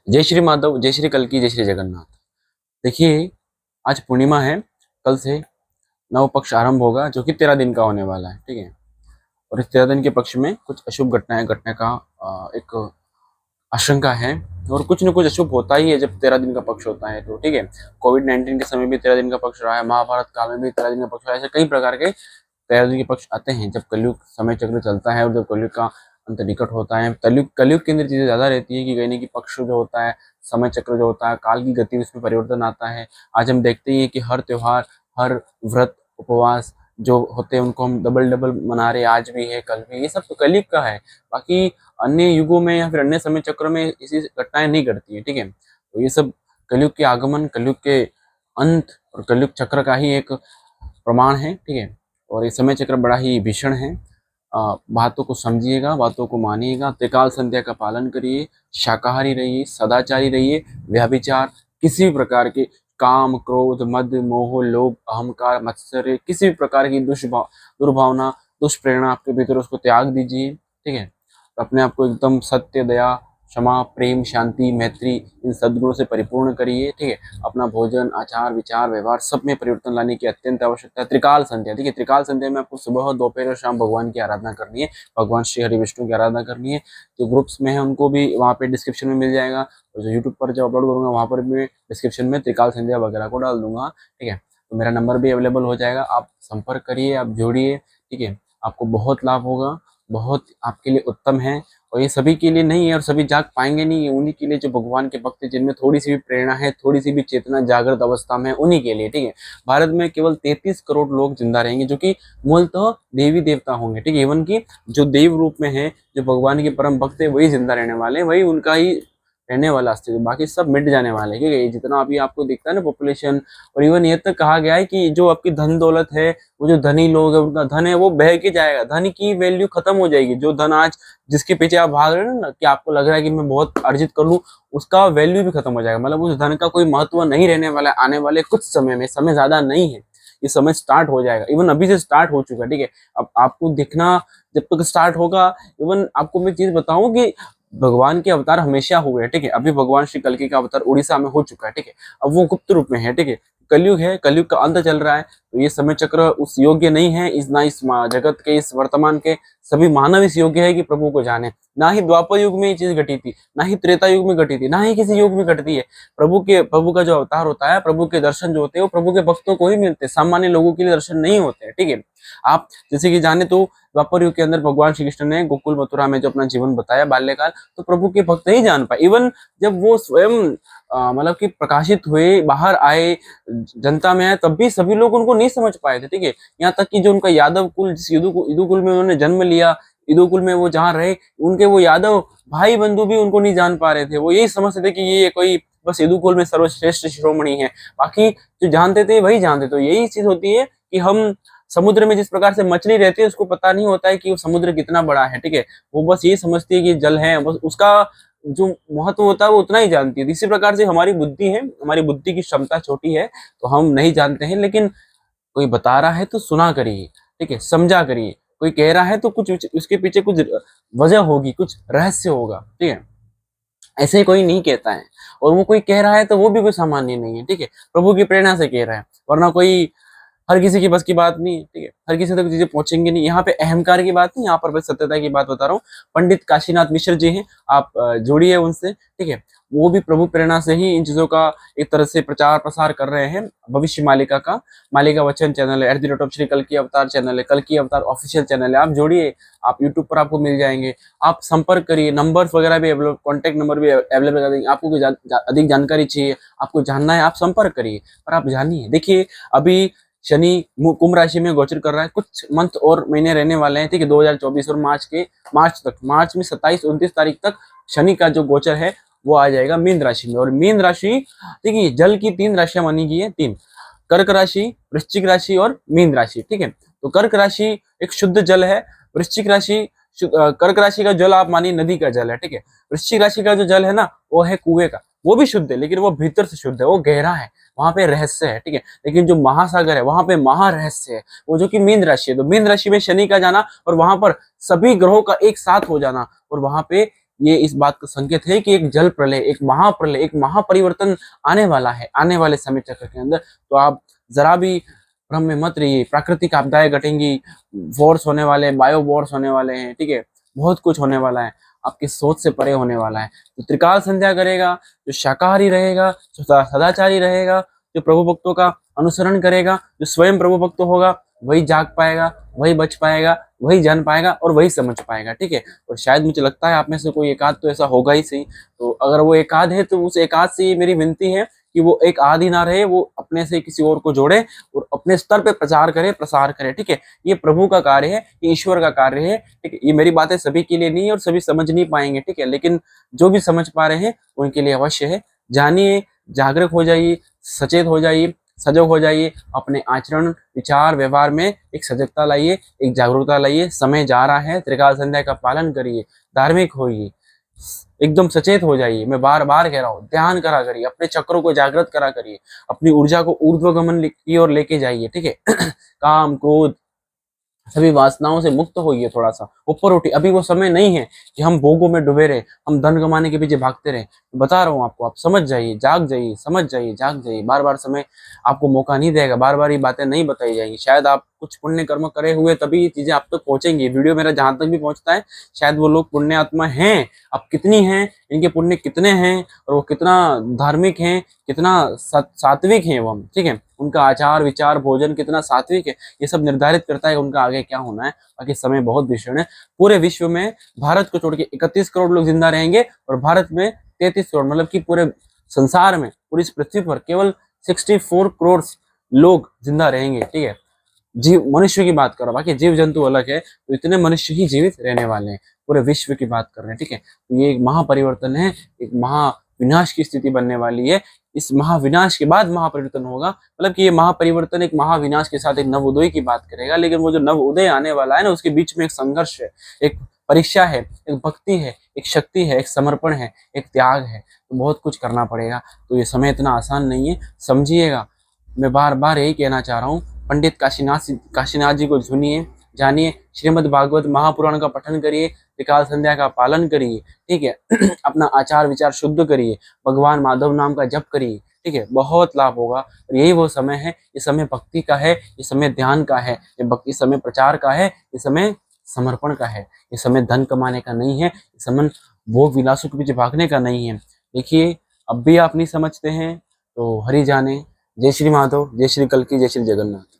जय श्री माधव, जय श्री कल्की, जय श्री जगन्नाथ। देखिए, आज पूर्णिमा है। कल से नव पक्ष आरंभ होगा जो कि 13 दिन का होने वाला है। ठीक है। और इस 13 दिन के पक्ष में कुछ अशुभ घटनाएं घटने का एक आशंका है। और कुछ न कुछ अशुभ होता ही है जब 13 दिन का पक्ष होता है। तो ठीक है, कोविड-19 के समय भी 13 दिन का पक्ष रहा है, महाभारत काल में भी 13 दिन का पक्ष रहा है। ऐसे कई प्रकार के 13 दिन के पक्ष आते हैं जब कलयुग समय चक्र चलता है और जब कलयुग का अंत निकट होता है। कलयुग के अंदर चीजें ज्यादा रहती है कि कहने की पक्ष जो होता है, समय चक्र जो होता है, काल की गति उसमें परिवर्तन आता है। आज हम देखते ही हैं कि हर त्योहार, हर व्रत, उपवास जो होते हैं उनको हम डबल डबल मना रहे हैं, आज भी है कल भी। ये सब तो कलयुग का है। बाकी अन्य युगों में या फिर अन्य समय चक्र में ऐसी घटनाएं नहीं घटती है। ठीक है। तो ये सब कलयुग के आगमन, कलयुग के अंत और कलयुग चक्र का ही एक प्रमाण है। ठीक है। और ये समय चक्र बड़ा ही भीषण है। बातों को समझिएगा, बातों को मानिएगा, त्रिकाल संध्या का पालन करिए, शाकाहारी रहिए, सदाचारी रहिए। व्यभिचार, किसी भी प्रकार के काम, क्रोध, मद, मोह, लोभ, अहंकार, मत्सर्य, किसी भी प्रकार की दुर्भावना, दुष्प्रेरणा आपके भीतर, उसको त्याग दीजिए। ठीक है। अपने आप को एकदम सत्य, दया, क्षमा, प्रेम, शांति, मैत्री, इन सद्गुणों से परिपूर्ण करिए। ठीक है। अपना भोजन, आचार, विचार, व्यवहार सब में परिवर्तन लाने की अत्यंत आवश्यकता है। त्रिकाल संध्या, ठीक है, त्रिकाल संध्या में आपको सुबह, दोपहर और शाम भगवान की आराधना करनी है। भगवान श्री हरि विष्णु की आराधना करनी है। जो ग्रुप्स में है उनको भी वहाँ पे डिस्क्रिप्शन में मिल जाएगा, और जो यूट्यूब पर जो अपलोड करूंगा वहाँ पर भी डिस्क्रिप्शन में त्रिकाल संध्या वगैरह को डाल दूंगा। ठीक है। तो मेरा नंबर भी अवेलेबल हो जाएगा, आप संपर्क करिए, आप जोड़िए। ठीक है। आपको बहुत लाभ होगा, बहुत आपके लिए उत्तम है। और ये सभी के लिए नहीं है और सभी जाग पाएंगे नहीं, उन्हीं के लिए जो भगवान के भक्त हैं, जिनमें थोड़ी सी भी प्रेरणा है, थोड़ी सी भी चेतना जागृत अवस्था में है, उन्हीं के लिए। ठीक है। भारत में केवल 33 करोड़ लोग जिंदा रहेंगे जो कि मूलतः देवी देवता होंगे। ठीक है। इवन की जो देव रूप में है, जो भगवान के परम भक्त है, वही जिंदा रहने वाले हैं, वही उनका ही रहने वाला अस्तित्व, बाकी सब मिट जाने वाले हैं। ठीक है। जितना अभी आपको दिखता है ना पॉपुलेशन, और इवन ये तक कहा गया है कि जो आपकी धन दौलत है, वो जो धनी लोग है, उनका धन है वो बह के जाएगा, धन की वैल्यू खत्म हो जाएगी। जो धन आज जिसके पीछे आप भाग रहे हो ना, कि आपको लग रहा है कि मैं बहुत अर्जित कर लूं, उसका वैल्यू भी खत्म हो जाएगा। मतलब उस धन का कोई महत्व नहीं रहने वाला है आने वाले कुछ समय में। समय ज्यादा नहीं है, ये समय स्टार्ट हो जाएगा, इवन अभी से स्टार्ट हो चुका है। ठीक है। अब आपको दिखना जब तक स्टार्ट होगा, इवन आपको मैं चीज बताऊं कि भगवान के अवतार हमेशा हुए हैं। ठीक है। अभी भगवान श्री कल्कि का अवतार उड़ीसा में हो चुका है। ठीक है। अब वो गुप्त रूप में है। ठीक है। कलयुग है, कलयुग का अंत चल रहा है, तो ये समय चक्र उस योग्य नहीं है, इस ना इस जगत के, इस वर्तमान के सभी मानव इस योग्य है कि प्रभु को जाने। ना ही द्वापर युग में ये चीज घटी थी, ना ही त्रेता युग में घटी थी, ना ही किसी युग में घटती है। प्रभु का जो अवतार होता है, प्रभु के दर्शन जो होते हैं वो प्रभु के भक्तों को ही मिलते हैं, सामान्य लोगों के लिए दर्शन नहीं होते हैं। ठीक है। आप जैसे कि जाने तो द्वापर युग के अंदर भगवान श्री कृष्ण ने गोकुल मथुरा में जो अपना जीवन बताया बाल्यकाल, तो प्रभु के भक्त ही जान पाए। इवन जब वो स्वयं मतलब कि प्रकाशित हुए, बाहर आए, जनता में आए, तब भी सभी लोग उनको नहीं समझ पाए थे। ठीक है। यहाँ तक कि जो उनका यादव कुल, जिस यदुकुल में उन्होंने जन्म लिया, यदुकुल में वो जहाँ रहे, उनके वो यादव भाई बंधु भी उनको नहीं जान पा रहे थे। वो यही समझते थे कि ये कोई बस यदुकुल में सर्वश्रेष्ठ शिरोमणि है, बाकी जो जानते थे वही जानते। तो यही चीज होती है कि हम समुद्र में जिस प्रकार से मछली रहती है, उसको पता नहीं होता है कि वो समुद्र कितना बड़ा है। ठीक है। वो बस ये समझती है कि जल है, बस उसका जो महत्व होता है वो उतना ही जानती है। इसी प्रकार से हमारी बुद्धि है, हमारी बुद्धि की क्षमता छोटी है, तो हम नहीं जानते हैं। लेकिन कोई बता रहा है तो सुना करिए। ठीक है। समझा करिए। कोई कह रहा है तो कुछ उसके पीछे कुछ वजह होगी, कुछ रहस्य होगा। ठीक है। ऐसे कोई नहीं कहता है, और वो कोई कह रहा है तो वो भी कोई सामान्य नहीं है। ठीक है। प्रभु की प्रेरणा से कह रहा है, वरना कोई हर किसी की बस की बात नहीं है। ठीक है। हर किसी तक चीजें पहुंचेंगे नहीं। यहाँ पे अहंकार की बात नहीं, यहाँ पर बस सत्यता की बात बता रहा हूँ। पंडित काशीनाथ मिश्र जी हैं, आप जोड़िए उनसे। ठीक है। वो भी प्रभु प्रेरणा से ही इन चीजों का एक तरह से प्रचार प्रसार कर रहे हैं। भविष्य मालिका का, मालिका वचन चैनल है, @ श्री कल की अवतार चैनल है, कल की अवतार ऑफिशियल चैनल है, आप जोड़िए। आप यूट्यूब पर आपको मिल जाएंगे, आप संपर्क करिए। नंबर्स वगैरह भी अवेलेबल, कॉन्टैक्ट नंबर भी अवेलेबल कर देंगे। आपको कोई अधिक जानकारी चाहिए, आपको जानना है, आप संपर्क करिए और आप जानिए। देखिए, अभी शनि कुंभ राशि में गोचर कर रहा है, कुछ मंथ और महीने रहने वाले हैं। ठीक है। 2024 और मार्च में 27-29 तारीख तक शनि का जो गोचर है वो आ जाएगा मीन राशि में। और मीन राशि, देखिए, जल की 3 राशियां मानी गई है, 3, कर्क राशि, वृश्चिक राशि और मीन राशि। ठीक है। तो कर्क राशि एक शुद्ध जल है, वृश्चिक राशि कर्क राशि का जल आप मानिए नदी का जल है। ठीक है। वृश्चिक राशि का जो जल है ना, वो है कुएं का, वो भी शुद्ध है, लेकिन वो भीतर से शुद्ध है, वो गहरा है, वहां पे रहस्य है। ठीक है। लेकिन जो महासागर है वहां पे महारहस्य है, वो जो कि मीन राशि है। तो मीन राशि में शनि का जाना और वहां पर सभी ग्रहों का एक साथ हो जाना, और वहां पे ये इस बात का संकेत है कि एक जल प्रलय, एक महाप्रलय, एक महापरिवर्तन आने वाला है आने वाले समय चक्र के अंदर। तो आप जरा भी भ्रम में मत रहिए। प्राकृतिक आपदाएं घटेंगी, वॉर्स होने वाले हैं, बायो वॉर्स होने वाले हैं, ठीक है, बहुत कुछ होने वाला है, आपकी सोच से परे होने वाला है। तो त्रिकाल संध्या करेगा, जो शाकाहारी रहेगा, जो सदाचारी रहेगा, जो प्रभु भक्तों का अनुसरण करेगा, जो स्वयं प्रभु भक्त होगा, वही जाग पाएगा, वही बच पाएगा, वही जान पाएगा और वही समझ पाएगा, ठीक है। और शायद मुझे लगता है आप में से कोई एकाध तो ऐसा होगा ही सही। तो अगर वो एकाध है तो उस एकाध से ये मेरी विनती है कि वो एक आध ही ना रहे, वो अपने से किसी और को जोड़े और अपने स्तर पे प्रचार करे, प्रसार करे, ठीक है। ये प्रभु का कार्य है, ये ईश्वर का कार्य है, ठीक है। ये मेरी बातें सभी के लिए नहीं है और सभी समझ नहीं पाएंगे, ठीक है, लेकिन जो भी समझ पा रहे हैं उनके लिए अवश्य है। जानिए, जागरूक हो जाइए, सचेत हो जाइए, सजग हो जाइए, अपने आचरण, विचार, व्यवहार में एक सजगता लाइए, एक जागरूकता लाइए। समय जा रहा है, त्रिकाल संध्या का पालन करिए, धार्मिक होइए, एकदम सचेत हो जाइए। मैं बार बार कह रहा हूँ, ध्यान करा करिए, अपने चक्रों को जागृत करा करिए, अपनी ऊर्जा को ऊर्ध्वगमन की ओर लेके जाइए, ठीक है। काम, क्रोध, सभी वासनाओं से मुक्त होइए, थोड़ा सा ऊपर उठिए। अभी वो समय नहीं है कि हम भोगों में डूबे रहे, हम धन कमाने के पीछे भागते रहे। बता रहा हूँ आपको, आप समझ जाइए, जाग जाइए, समझ जाइए, जाग जाइए। बार बार समय आपको मौका नहीं देगा, बार बार ये बातें नहीं बताई जाएंगी। शायद आप कुछ पुण्य कर्म करे हुए तभी ये चीजें आप तक पहुंचेंगी। वीडियो मेरा जहां तक भी पहुंचता है, शायद वो लोग पुण्य आत्मा हैं। अब कितनी हैं, इनके पुण्य कितने हैं और वो कितना धार्मिक हैं, कितना सात्विक हैं वो हम, ठीक है, उनका आचार विचार भोजन कितना सात्विक है, ये सब निर्धारित करता है उनका आगे क्या होना है। बाकी समय बहुत भीषण है। पूरे विश्व में भारत को छोड़ के 31 करोड़ लोग जिंदा रहेंगे और भारत में 33 करोड़, मतलब कि पूरे संसार में, पूरी इस पृथ्वी पर केवल 64 करोड़ लोग जिंदा रहेंगे, ठीक है। जीव, मनुष्य की बात करो, बाकी जीव जंतु अलग है, तो इतने मनुष्य ही जीवित रहने वाले हैं। पूरे विश्व की बात कर रहे हैं, ठीक है। तो ये एक महापरिवर्तन है, एक महाविनाश की स्थिति बनने वाली है। इस महाविनाश के बाद महापरिवर्तन होगा, मतलब कि ये महापरिवर्तन एक महाविनाश के साथ एक नव उदय की बात करेगा। लेकिन वो जो नव उदय आने वाला है ना, उसके बीच में एक संघर्ष है, एक परीक्षा है, एक भक्ति है, एक शक्ति है, एक समर्पण है, एक त्याग है। तो बहुत कुछ करना पड़ेगा। तो ये समय इतना आसान नहीं है, समझिएगा। मैं बार बार यही कहना चाह रहा हूँ, पंडित काशीनाथ जी को सुनिए, जानिए, श्रीमद् भागवत महापुराण का पठन करिए, त्रिकाल संध्या का पालन करिए, ठीक है। अपना आचार विचार शुद्ध करिए, भगवान माधव नाम का जप करिए, ठीक है, बहुत लाभ होगा। और यही वो समय है, ये समय भक्ति का है, ये समय ध्यान का है, ये समय प्रचार का है, ये समय समर्पण का है, ये समय धन कमाने का नहीं है, ये समय भोग विलासों के पीछे भागने का नहीं है। देखिए, अब भी आप नहीं समझते हैं तो हरि जाने। जय श्री माधव, जय श्री कल्की, जय श्री जगन्नाथ।